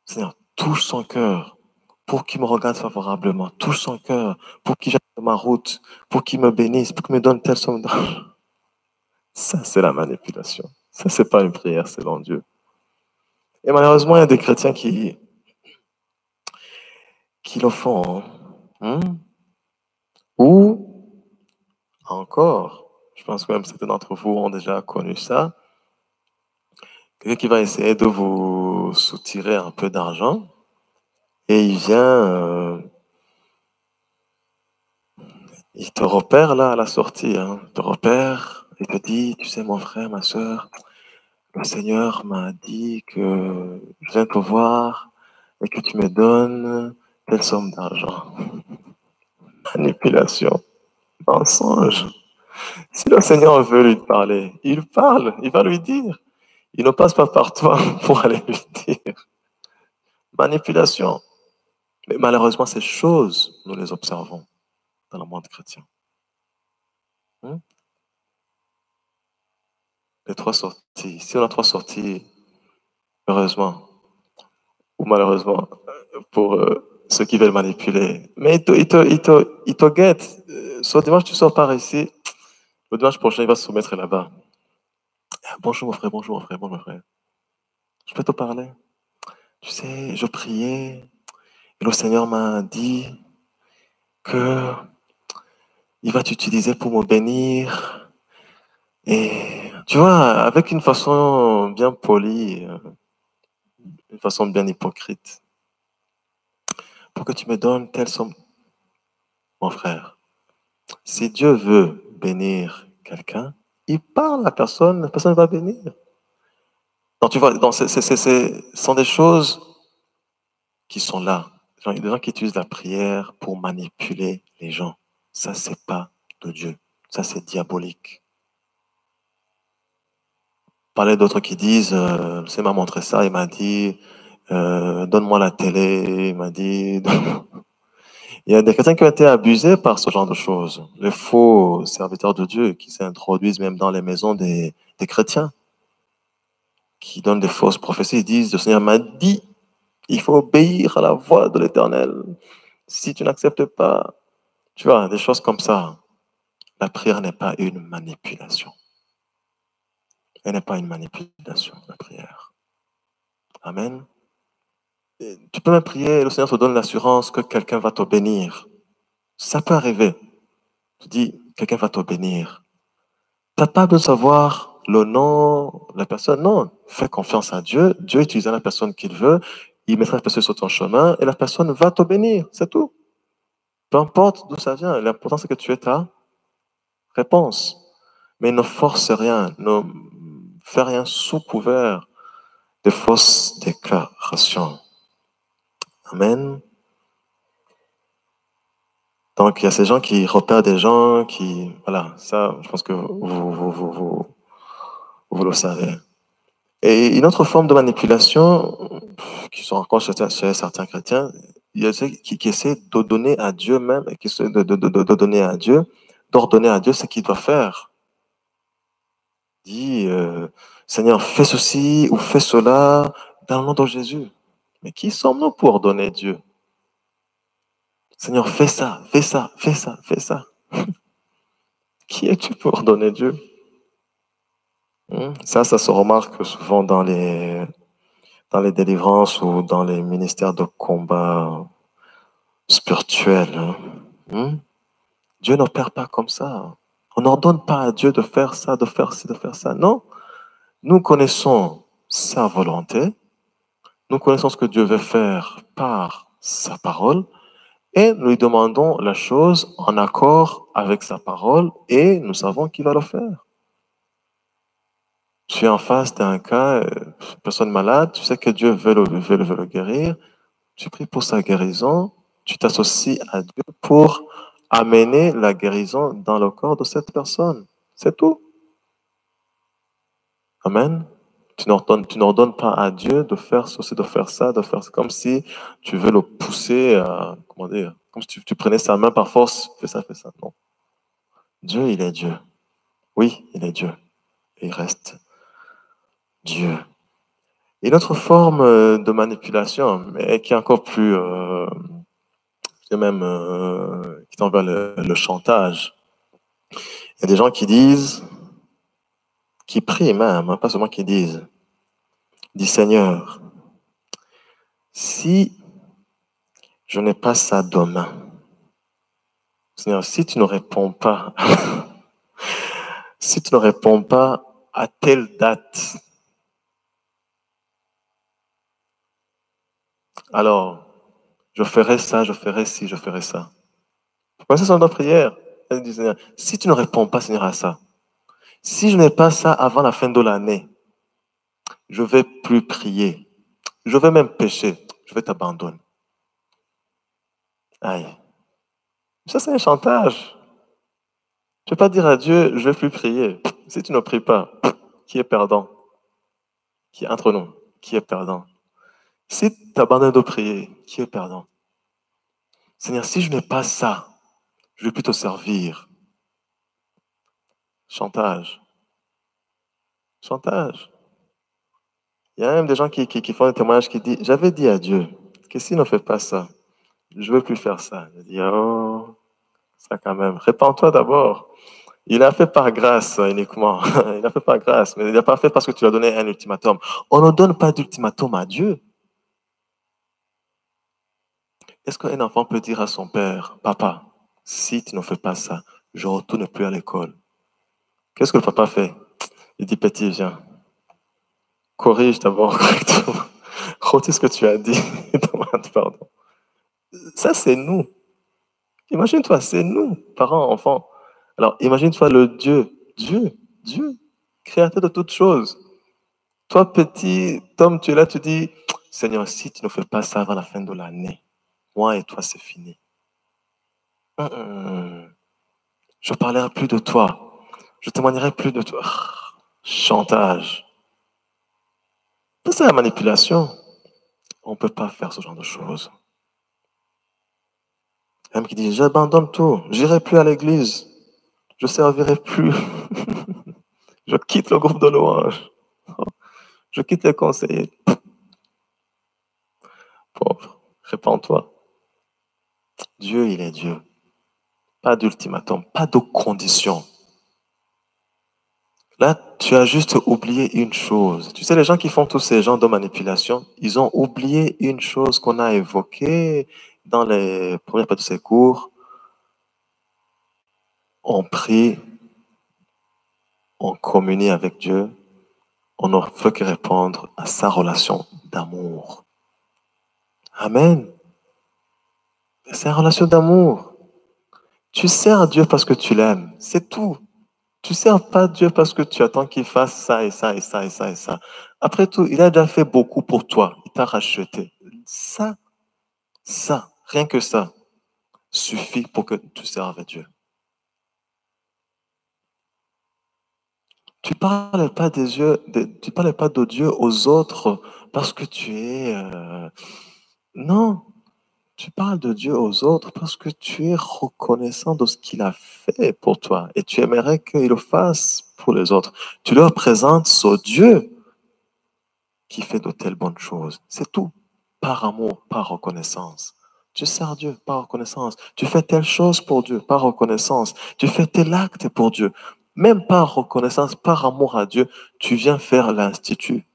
Seigneur, touche son cœur. pour qu'il me regarde favorablement, touche son cœur, pour qu'il j'aille ma route, pour qu'il me bénisse, pour qu'il me donne telle somme d'argent. Ça, c'est la manipulation. Ça, c'est pas une prière selon Dieu. Et malheureusement, il y a des chrétiens qui le font. Hein. Ou encore, je pense que même certains d'entre vous ont déjà connu ça, quelqu'un qui va essayer de vous soutirer un peu d'argent et il te repère là à la sortie, hein. Il te repère, il te dit, tu sais mon frère, ma soeur, le Seigneur m'a dit que je viens te voir et que tu me donnes telle somme d'argent. Manipulation, mensonge. Si le Seigneur veut lui parler, il parle, il va lui dire. Il ne passe pas par toi pour aller lui dire. Manipulation. Mais malheureusement, ces choses, nous les observons dans le monde chrétien. Hmm? Les trois sorties. Si on a trois sorties, heureusement ou malheureusement, pour ceux qui veulent manipuler. Mais il te guette. Ce dimanche, tu sors par ici. Le dimanche prochain, il va se soumettre là-bas. Ah, bonjour mon frère, bonjour mon frère, bonjour mon frère. Je peux te parler? Tu sais, je priais et le Seigneur m'a dit que il va t'utiliser pour me bénir. Et tu vois, avec une façon bien polie, une façon bien hypocrite, pour que tu me donnes telle somme, mon frère. Si Dieu veut bénir quelqu'un, il parle à la personne va bénir. Donc tu vois, donc ce sont des choses qui sont là. Il y a des gens qui utilisent la prière pour manipuler les gens. Ça, c'est pas de Dieu. Ça, c'est diabolique. Parler d'autres qui disent, c'est m'a montré ça, il m'a dit, donne-moi la télé, il m'a dit. Il y a des chrétiens qui ont été abusés par ce genre de choses. Les faux serviteurs de Dieu qui s'introduisent même dans les maisons des chrétiens, qui donnent des fausses prophéties, ils disent, le Seigneur m'a dit, il faut obéir à la voix de l'Éternel. Si tu n'acceptes pas, tu vois, des choses comme ça. La prière n'est pas une manipulation. Elle n'est pas une manipulation, la prière. Amen. Et tu peux même prier et le Seigneur te donne l'assurance que quelqu'un va te bénir. Ça peut arriver. Tu dis, quelqu'un va te bénir. Tu n'as pas besoin de savoir le nom, la personne. Non, fais confiance à Dieu. Dieu utilisera la personne qu'il veut. Il mettra la personne sur ton chemin et la personne va te bénir. C'est tout. Peu importe d'où ça vient. L'important, c'est que tu aies ta réponse. Mais ne force rien. Ne fais rien sous couvert de fausses déclarations. Amen. Donc, il y a ces gens qui repèrent des gens qui, voilà, ça, je pense que vous le savez. Et une autre forme de manipulation, qui sont encore chez certains chrétiens, il y a ceux qui essaient de donner à Dieu même, qui essaient de donner à Dieu, d'ordonner à Dieu ce qu'il doit faire. Dit, Seigneur, fais ceci ou fais cela dans le nom de Jésus. Mais qui sommes-nous pour ordonner Dieu? Seigneur, fais ça, fais ça, fais ça, fais ça. Qui es-tu pour ordonner Dieu? Ça se remarque souvent dans les délivrances ou dans les ministères de combat spirituels. Dieu n'opère pas comme ça. On n'ordonne pas à Dieu de faire ça, de faire ci, de faire ça. Non. Nous connaissons sa volonté. Nous connaissons ce que Dieu veut faire par sa parole. Et nous lui demandons la chose en accord avec sa parole et nous savons qu'il va le faire. Tu es en face d'un cas, personne malade, tu sais que Dieu veut le guérir, tu pries pour sa guérison, tu t'associes à Dieu pour amener la guérison dans le corps de cette personne. C'est tout. Amen. Tu n'ordonnes pas à Dieu de faire ceci, de faire ça, de faire ça, comme si tu veux le pousser à, comment dire, comme si tu prenais sa main par force, fais ça, fais ça. Non. Dieu, il est Dieu. Oui, il est Dieu. Et il reste Dieu. Et une autre forme de manipulation, mais qui est encore plus, je dirais même, qui tend vers le chantage. Il y a des gens qui disent, qui prient même, hein, pas seulement qui disent, Seigneur, si je n'ai pas ça demain, Seigneur, si tu ne réponds pas, si tu ne réponds pas à telle date, alors je ferai ça, je ferai ci, je ferai ça. Ça, c'est notre prière. Elle dit, Seigneur, si tu ne réponds pas, Seigneur, à ça, si je n'ai pas ça avant la fin de l'année, je vais plus prier. Je vais même pécher. Je vais t'abandonner. Aïe. Ça, c'est un chantage. Tu ne peux pas dire à Dieu, je ne vais plus prier. Si tu ne pries pas, qui est perdant? Qui est entre nous? Qui est perdant? Si tu abandonnes de prier, qui est perdant? Seigneur, si je n'ai pas ça, je ne vais plus te servir. Chantage. Chantage. Il y a même des gens qui font des témoignages qui disent, j'avais dit à Dieu que s'il ne fait pas ça, je ne veux plus faire ça. Je dis, oh, ça quand même. Répands-toi d'abord. Il a fait par grâce uniquement. Il a fait par grâce, mais il n'a pas fait parce que tu lui as donné un ultimatum. On ne donne pas d'ultimatum à Dieu. Est-ce qu'un enfant peut dire à son père, papa, si tu ne fais pas ça, je ne retourne plus à l'école? Qu'est-ce que le papa fait? Il dit, petit, viens, corrige d'abord correctement. Retire ce que tu as dit. Demande pardon. Ça, c'est nous. Imagine-toi, c'est nous, parents, enfants. Alors, imagine-toi le Dieu, créateur de toutes choses. Toi, petit Tom, tu es là, tu dis, Seigneur, si tu ne fais pas ça avant la fin de l'année, moi et toi, c'est fini. Je parlerai plus de toi. Je témoignerai plus de toi. Chantage. Ça, c'est la manipulation. On ne peut pas faire ce genre de choses. Même qui dit, j'abandonne tout. J'irai plus à l'église. Je servirai plus. Je quitte le groupe de louange. Je quitte les conseillers. Pauvre, répands-toi. Dieu, il est Dieu. Pas d'ultimatum, pas de condition. Là, tu as juste oublié une chose. Tu sais, les gens qui font tous ces genres de manipulation, ils ont oublié une chose qu'on a évoquée dans les premières parties de ces cours. On prie, on communie avec Dieu, on ne veut que répondre à sa relation d'amour. Amen. C'est une relation d'amour. Tu sers Dieu parce que tu l'aimes. C'est tout. Tu ne sers pas Dieu parce que tu attends qu'il fasse ça et ça et ça et ça et ça. Après tout, il a déjà fait beaucoup pour toi. Il t'a racheté. Ça, rien que ça, suffit pour que tu serves Dieu. Tu parles pas tu parles pas de Dieu aux autres parce que tu es... non, tu parles de Dieu aux autres parce que tu es reconnaissant de ce qu'il a fait pour toi et tu aimerais qu'il le fasse pour les autres. Tu leur présentes ce Dieu qui fait de telles bonnes choses. C'est tout. Par amour, par reconnaissance. Tu sers Dieu par reconnaissance. Tu fais telle chose pour Dieu par reconnaissance. Tu fais tel acte pour Dieu. Même par reconnaissance, par amour à Dieu, tu viens faire l'institut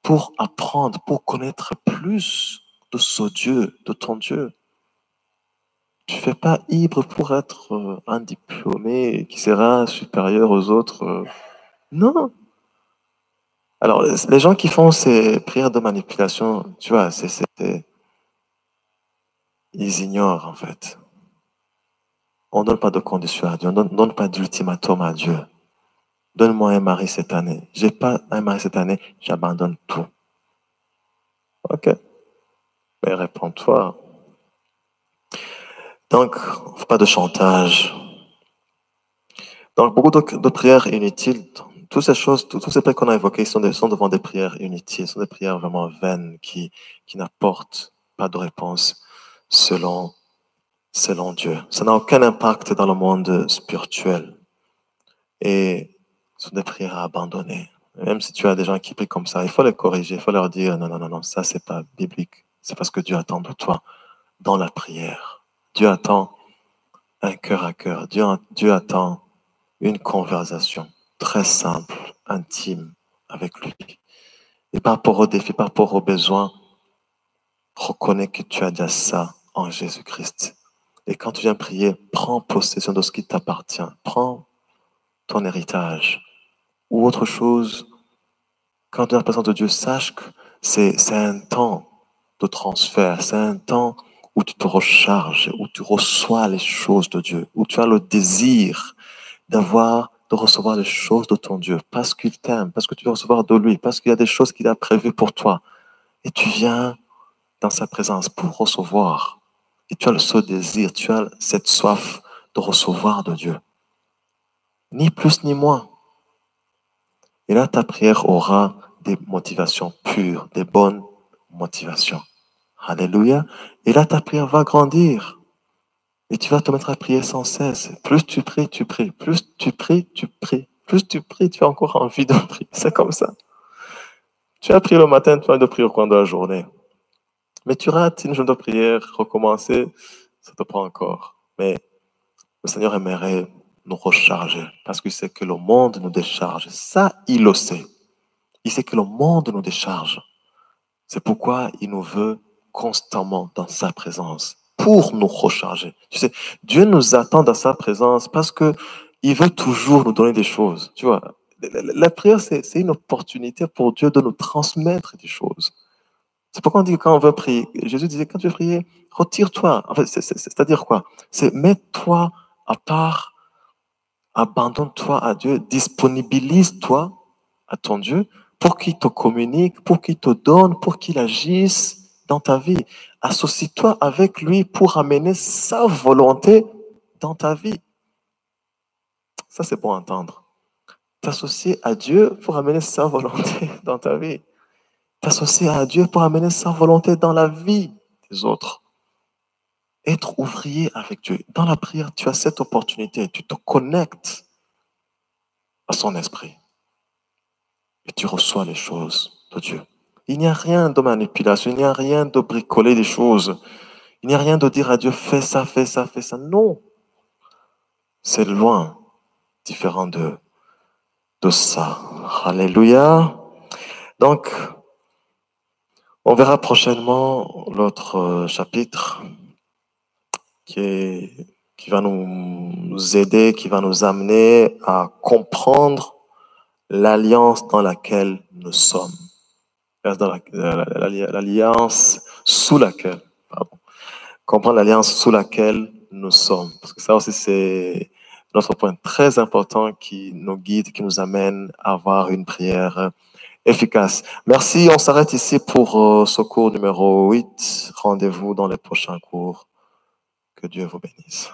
pour apprendre, pour connaître plus de ce Dieu, de ton Dieu. Tu ne fais pas ivre pour être un diplômé qui sera supérieur aux autres. Non. Alors, les gens qui font ces prières de manipulation, tu vois, ils ignorent en fait. On ne donne pas de conditions à Dieu, on ne donne pas d'ultimatum à Dieu. Donne-moi un mari cette année. J'ai pas un mari cette année, j'abandonne tout. Ok, mais réponds-toi. Donc, pas de chantage. Donc, beaucoup de prières inutiles. Toutes ces choses, toutes ces prières qu'on a évoquées sont devant des prières inutiles, sont des prières vraiment vaines qui n'apportent pas de réponse selon Dieu. Ça n'a aucun impact dans le monde spirituel. Et ce sont des prières à abandonner. Même si tu as des gens qui prient comme ça, il faut les corriger, il faut leur dire non, non, non, non, ça c'est pas biblique. C'est parce que Dieu attend de toi dans la prière. Dieu attend un cœur à cœur. Dieu attend une conversation très simple, intime avec lui. Et par rapport aux défis, par rapport aux besoins, reconnais que tu as déjà ça en Jésus-Christ. Et quand tu viens prier, prends possession de ce qui t'appartient. Prends ton héritage ou autre chose. Quand tu es en présence de Dieu, sache que c'est un temps de transfert, c'est un temps où tu te recharges, où tu reçois les choses de Dieu, où tu as le désir de recevoir les choses de ton Dieu, parce qu'il t'aime, parce que tu veux recevoir de lui, parce qu'il y a des choses qu'il a prévues pour toi. Et tu viens dans sa présence pour recevoir. Et tu as ce désir, tu as cette soif de recevoir de Dieu. Ni plus ni moins. Et là, ta prière aura des motivations pures, des bonnes motivations. Alléluia. Et là, ta prière va grandir. Et tu vas te mettre à prier sans cesse. Plus tu pries, tu pries. Plus tu pries, tu pries. Plus tu pries, tu as encore envie de prier. C'est comme ça. Tu as prié le matin, tu as de prier au coin de la journée. Mais tu rates une journée de prière, recommencer, ça te prend encore. Mais le Seigneur aimerait nous recharger parce qu'il sait que le monde nous décharge. Ça, il le sait. Il sait que le monde nous décharge. C'est pourquoi il nous veut constamment dans sa présence pour nous recharger. Tu sais, Dieu nous attend dans sa présence parce que il veut toujours nous donner des choses. Tu vois, la prière, c'est une opportunité pour Dieu de nous transmettre des choses. C'est pourquoi on dit que quand on veut prier, Jésus disait, quand tu veux prier, retire-toi. En fait, c'est-à-dire quoi? C'est mets-toi à part, abandonne-toi à Dieu, disponibilise-toi à ton Dieu pour qu'il te communique, pour qu'il te donne, pour qu'il agisse dans ta vie. Associe-toi avec lui pour amener sa volonté dans ta vie. Ça, c'est pour entendre. T'associer à Dieu pour amener sa volonté dans ta vie. T'associer à Dieu pour amener sa volonté dans la vie des autres. Être ouvrier avec Dieu. Dans la prière, tu as cette opportunité. Tu te connectes à son esprit. Et tu reçois les choses de Dieu. Il n'y a rien de manipulation, il n'y a rien de bricoler des choses. Il n'y a rien de dire à Dieu, fais ça, fais ça, fais ça. Non. C'est loin, différent de ça. Alléluia. Donc, on verra prochainement l'autre chapitre qui va nous aider, qui va nous amener à comprendre l'alliance dans laquelle nous sommes. L'alliance sous laquelle, pardon, comprendre l'alliance sous laquelle nous sommes. Parce que ça aussi, c'est notre point très important qui nous guide, qui nous amène à avoir une prière efficace. Merci, on s'arrête ici pour ce cours numéro 8. Rendez-vous dans les prochains cours. Que Dieu vous bénisse.